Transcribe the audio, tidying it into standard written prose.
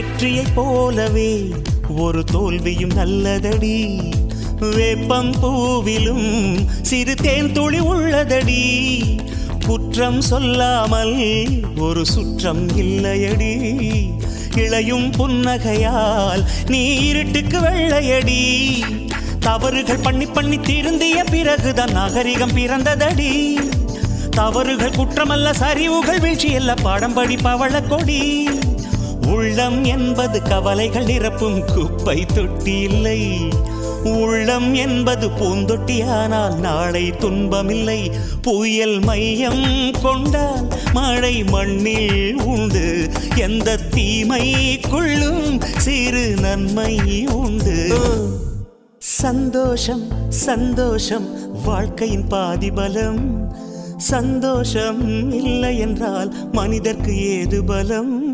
வெற்றியை போலவே ஒரு தோல்வியும் நல்லதடி. வேப்பம் பூவிலும் சிறு தேன் துளி உள்ளதடி. குற்றம் சொல்லாமல் ஒரு சுற்றம் இல்லையடி. இளையும் புன்னகையால் நீ இருட்டுக்கு வெள்ளையடி. தவறுகள் பண்ணி பண்ணி திருந்திய பிறகுதான் நாகரிகம் பிறந்ததடி. தவறுகள் குற்றமல்ல, சரிவுகள் வீழ்ச்சியல்ல, பாடம் படி பவள கொடி. உள்ளம் என்பது கவலைகள் நிரப்பும் குப்பை தொட்டி இல்லை. உள்ளம் என்பது பூந்தொட்டியானால் நாளை துன்பமில்லை. புயல் மையம் கொண்டால் மழை மண்ணில் உண்டு. எந்த தீமைக்குள்ளும் சிறு நன்மை உண்டு. சந்தோஷம் சந்தோஷம் வாழ்க்கையின் பாதிபலம். சந்தோஷம் இல்லை என்றால் மனிதர்க்கு ஏது பலம்.